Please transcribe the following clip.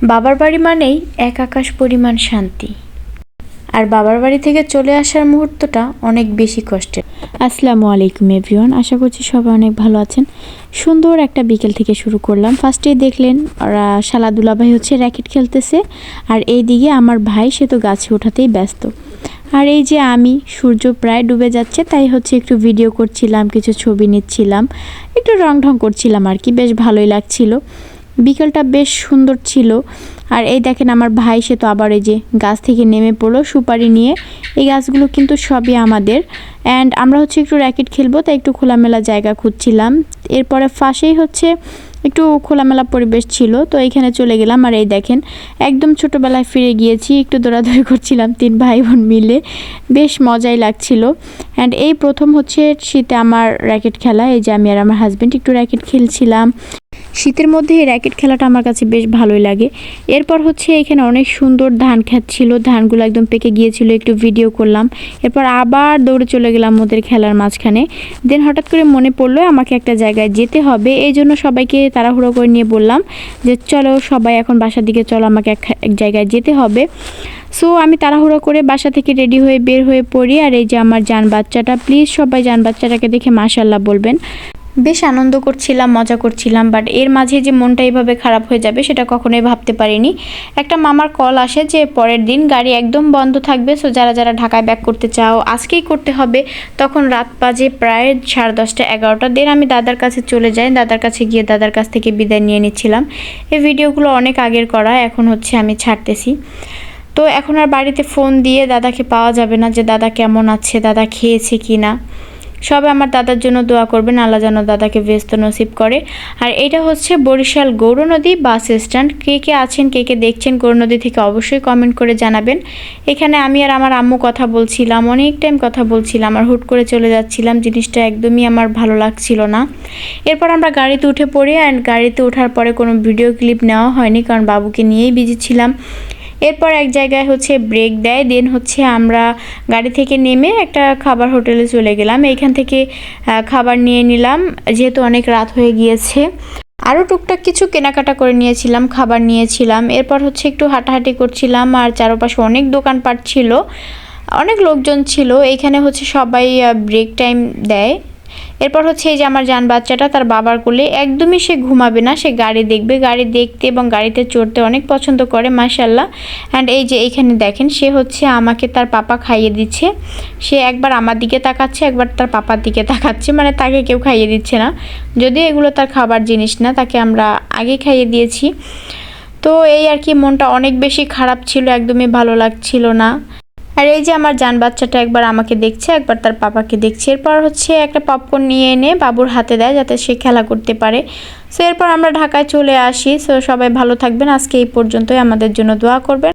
বাবার বাড়ি মানেই এক আকাশ পরিমাণ শান্তি। আর বাবার বাড়ি থেকে চলে আসার মুহূর্তটা অনেক বেশি কষ্টের। আসসালামু আলাইকুম এভরিওয়ান, আশা করছি সবাই অনেক ভালো আছেন। সুন্দর একটা বিকেল থেকে শুরু করলাম। ফার্স্টেই দেখলেন ওরা শালা দুলাভাই হচ্ছে র্যাকেট খেলতেছে, আর এইদিকে আমার ভাই সে তো গাছে ওঠাতেই ব্যস্ত। আর এই যে আমি, সূর্য প্রায় ডুবে যাচ্ছে, তাই হচ্ছে একটু ভিডিও করছিলাম, কিছু ছবি নিচ্ছিলাম, একটু রং ঢং করছিলাম আর কি, বেশ ভালোই লাগছিল। বিকেলটা বেশ সুন্দর ছিল। আর এই দেখেন আমার ভাই সে তো আবার এই যে গাছ থেকে নেমে পড়লো সুপারি নিয়ে। এই গাছগুলো কিন্তু সবই আমাদের। অ্যান্ড আমরা হচ্ছে একটু র্যাকেট খেলবো, তাই একটু খোলামেলা জায়গা খুঁজছিলাম। এরপরে পাশেই হচ্ছে একটু খোলামেলা পরিবেশ ছিল, তো এইখানে চলে গেলাম। আর এই দেখেন একদম ছোটোবেলায় ফিরে গিয়েছি, একটু দৌড়াদৌড়ি করছিলাম 3 ভাই বোন মিলে, বেশ মজাই লাগছিল। অ্যান্ড এই প্রথম হচ্ছে শীতে আমার র্যাকেট খেলা। এই যে আমি আর আমার হাজব্যান্ড একটু র্যাকেট খেলছিলাম। শীতের মধ্যে এই র্যাকেট খেলাটা আমার কাছে বেশ ভালোই লাগে। এরপর হচ্ছে এখানে অনেক সুন্দর ধান ক্ষেত ছিল, ধানগুলো একদম পেকে গিয়েছিল, একটু ভিডিও করলাম। এরপর আবার দৌড়ে চলে গেলাম ওদের খেলার মাঝখানে। দেন হঠাৎ করে মনে পড়লো আমাকে একটা জায়গায় যেতে হবে, এই জন্য সবাইকে তাড়াহুড়ো করে নিয়ে বললাম যে চলো সবাই এখন বাসার দিকে চলো, আমাকে এক জায়গায় যেতে হবে। সো আমি তাড়াহুড়ো করে বাসা থেকে রেডি হয়ে বের হয়ে পড়ি। আর এই যে আমার জান বাচ্চাটা, প্লিজ সবাই জান বাচ্চাটাকে দেখে মাশাআল্লাহ বলবেন। বেশ আনন্দ করছিলাম, মজা করছিলাম, বাট এর মাঝে যে মনটা এইভাবে খারাপ হয়ে যাবে সেটা কখনোই ভাবতে পারিনি। একটা মামার কল আসে যে পরের দিন গাড়ি একদম বন্ধ থাকবে, সো যারা যারা ঢাকায় ব্যাক করতে চাও আজকেই করতে হবে। তখন রাত বাজে প্রায় 10:30 11টা। দেন আমি দাদার কাছে চলে যাই, দাদার কাছে গিয়ে দাদার কাছ থেকে বিদায় নিয়ে নিচ্ছিলাম। এই ভিডিওগুলো অনেক আগের করা, এখন হচ্ছে আমি ছাড়তেছি। তো এখন আর বাড়িতে ফোন দিয়ে দাদাকে পাওয়া যাবে না যে দাদা কেমন আছে, দাদা খেয়েছে কি না। সবাই আমার দাদার জন্য দোয়া করবেন, আল্লাহ যেন দাদাকে ব্যস্ত নসিব করে। আর এটা হচ্ছে বরিশাল গৌরনদী বাস স্ট্যান্ড। কে কে আছেন, কে কে দেখছেন গৌরনদী থেকে অবশ্যই কমেন্ট করে জানাবেন। এখানে আমি আর আমার আম্মু কথা বলছিলাম, অনেক টাইম কথা বলছিলাম, আর হুট করে চলে যাচ্ছিলাম, জিনিসটা একদমই আমার ভালো লাগছিল না। এরপর আমরা গাড়িতে উঠে পড়ি, অ্যান্ড গাড়িতে ওঠার পরে কোনো ভিডিও ক্লিপ নেওয়া হয়নি, কারণ বাবুকে নিয়েই বিজি ছিলাম। এরপর এক জায়গায় হচ্ছে ব্রেক দেয়, দেন হচ্ছে আমরা গাড়ি থেকে নেমে একটা খাবার হোটেলে চলে গেলাম। এইখান থেকে খাবার নিয়ে নিলাম, যেহেতু অনেক রাত হয়ে গিয়েছে। আরও টুকটাক কিছু কেনাকাটা করে নিয়েছিলাম, খাবার নিয়েছিলাম। এরপর হচ্ছে একটু হাঁটাহাঁটি করছিলাম, আর চারপাশে অনেক দোকানপাট ছিল, অনেক লোকজন ছিল। এইখানে হচ্ছে সবাই ব্রেক টাইম দেয়। এরপর হচ্ছে এই যে আমার জান বাচ্চাটা তার বাবার কোলে, একদমই সে ঘুমাবে না, সে গাড়ি দেখবে, গাড়ি দেখতে এবং গাড়িতে চড়তে অনেক পছন্দ করে মাশাআল্লাহ। অ্যান্ড এই যে এইখানে দেখেন সে হচ্ছে আমাকে তার পাপা খাইয়ে দিচ্ছে। সে একবার আমার দিকে তাকাচ্ছে, একবার তার পাপার দিকে তাকাচ্ছে, মানে তাকে কেউ খাইয়ে দিচ্ছে না, যদিও এগুলো তার খাবার জিনিস না, তাকে আমরা আগে খাইয়ে দিয়েছি। তো এই আর কি, মনটা অনেক বেশি খারাপ ছিল, একদমই ভালো লাগছিল না। আর এই যে আমার জান বাচ্চাটা একবার আমাকে দেখছে, একবার তার পাপাকে দেখছে। এরপর হচ্ছে একটা পপকর্ন নিয়ে এনে বাবুর হাতে দেয় যাতে সে খেলা করতে পারে। সো এরপর আমরা ঢাকায় চলে আসি। সো সবাই ভালো থাকবেন, আজকে এই পর্যন্তই, আমাদের জন্য দোয়া করবেন।